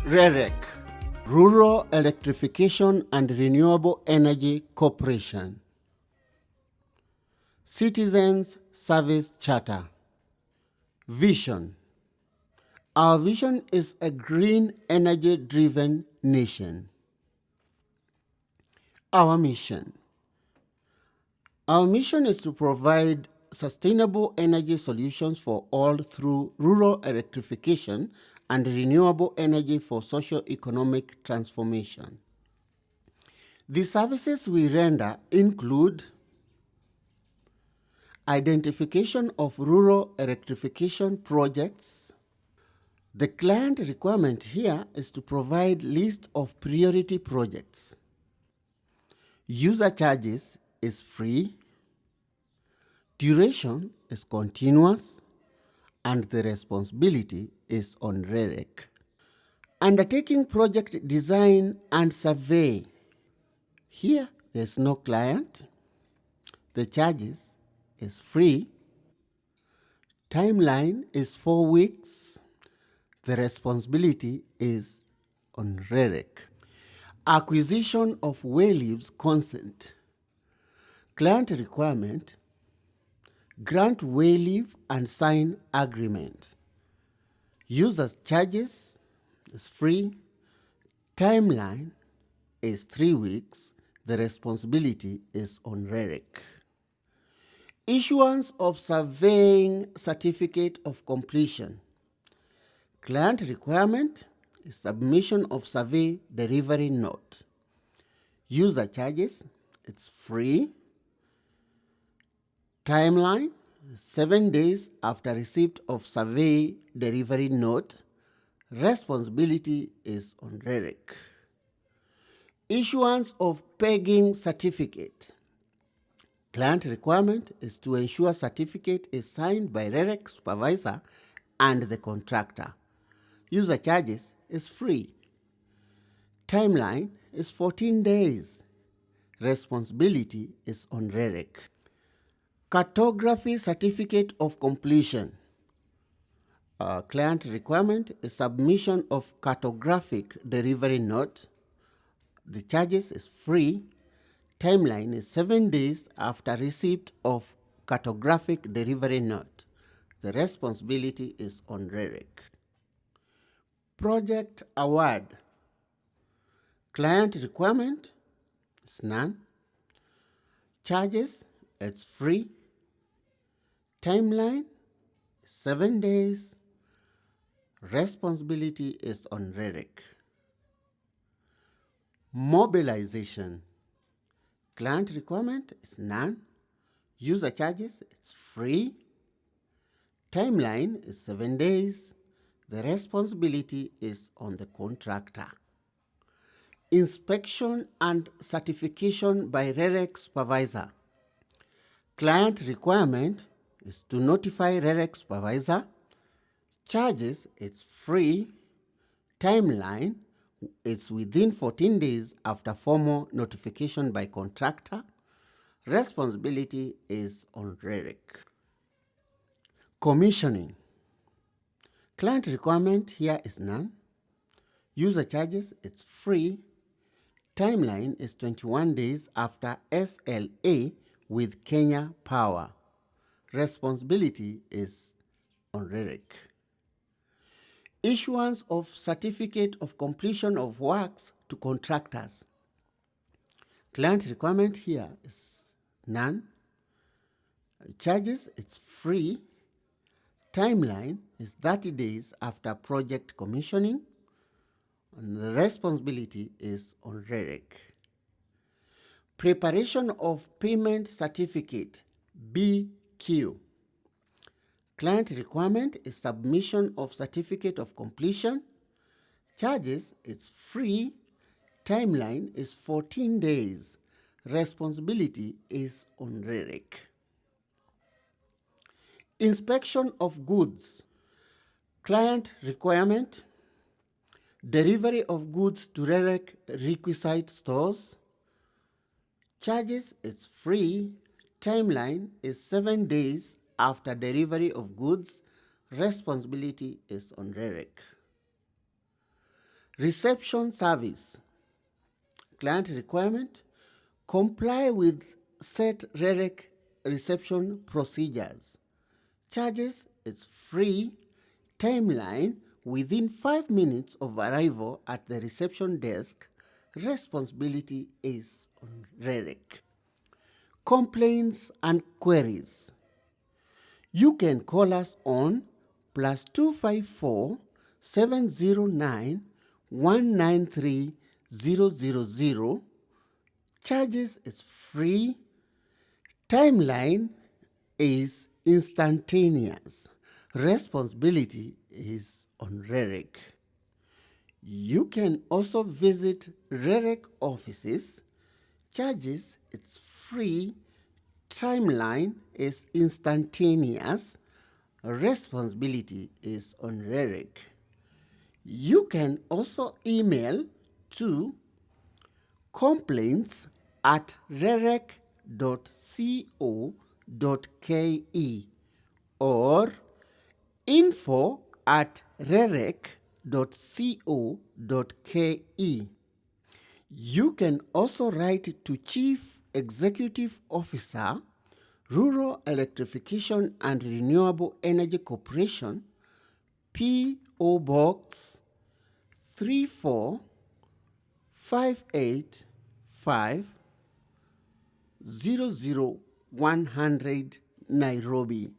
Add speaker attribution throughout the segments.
Speaker 1: REREC, Rural Electrification and Renewable Energy Corporation. Citizens Service Charter. Vision. Our vision is a green energy-driven nation. Our mission. Our mission is to provide sustainable energy solutions for all through rural electrification and renewable energy for socio-economic transformation. The services we render include identification of rural electrification projects. The client requirement here is to provide list of priority projects. User charges is free, duration is continuous, and the responsibility is on REREC. Undertaking project design and survey. Here, there's no client. The charges is free. Timeline is 4 weeks. The responsibility is on REREC. Acquisition of way leaves consent. Client requirement, grant way leave and sign agreement. User charges is free. Timeline is 3 weeks. The responsibility is on REREC. Issuance of surveying certificate of completion. Client requirement is submission of survey delivery note. User charges, it's free. Timeline, 7 days after receipt of survey delivery note. Responsibility is on REREC. Issuance of pegging certificate. Client requirement is to ensure certificate is signed by REREC supervisor and the contractor. User charges is free. Timeline is 14 days. Responsibility is on REREC. Cartography certificate of completion. Client requirement is submission of cartographic delivery note. The charges is free. Timeline is 7 days after receipt of cartographic delivery note. The responsibility is on REREC. Project award. Client requirement is none. Charges, it's free. Timeline, 7 days. Responsibility is on REREC. Mobilization. Client requirement is none. User charges, it's free. Timeline is 7 days. The responsibility is on the contractor. Inspection and certification by REREC supervisor. Client requirement is to notify REREC supervisor. Charges, it's free. Timeline, it's within 14 days after formal notification by contractor. Responsibility is on REREC. Commissioning. Client requirement here is none. User charges, it's free. Timeline is 21 days after SLA with Kenya Power. Responsibility is on REREC. Issuance of certificate of completion of works to contractors. Client requirement here is none. Charges, it's free. Timeline is 30 days after project commissioning, and the responsibility is on REREC. Preparation of payment certificate, BQ. Client requirement is submission of certificate of completion. Charges, it's free. Timeline is 14 days. Responsibility is on REREC. Inspection of goods. Client requirement, delivery of goods to REREC requisite stores. Charges, it's free. Timeline is 7 days after delivery of goods. Responsibility is on REREC. Reception service. Client requirement: comply with set REREC reception procedures. Charges: it's free. Timeline: within 5 minutes of arrival at the reception desk. Responsibility is on REREC. Complaints and queries. You can call us on +254 709 193 000. Charges is free. Timeline is instantaneous. Responsibility is on REREC. You can also visit REREC offices. Charges, it's free. Timeline is instantaneous. Responsibility is on REREC. You can also email to complaints@rerec.co.ke or info@rerec.co.ke. You can also write to Chief Executive Officer, Rural Electrification and Renewable Energy Corporation, P.O. Box 34585 00100 Nairobi.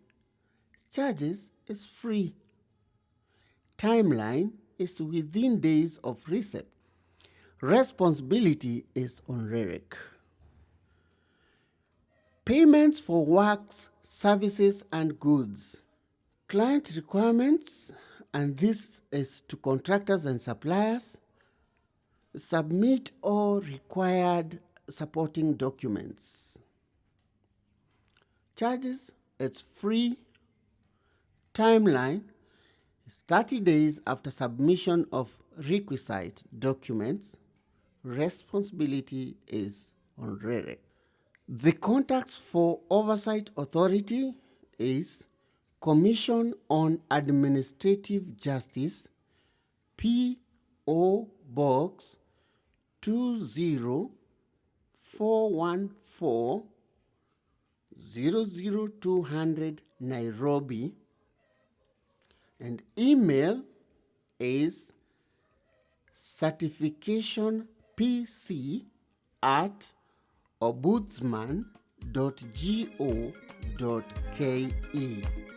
Speaker 1: Charges is free. Timeline is within days of receipt. Responsibility is on REREC. Payments for works, services, and goods. Client requirements, and this is to contractors and suppliers. Submit all required supporting documents. Charges, it's free. Timeline is 30 days after submission of requisite documents. Responsibility is on REREC. The contacts for Oversight Authority is Commission on Administrative Justice, P.O. Box 20414 00200 Nairobi, and email is certificationpc@ombudsman.go.ke.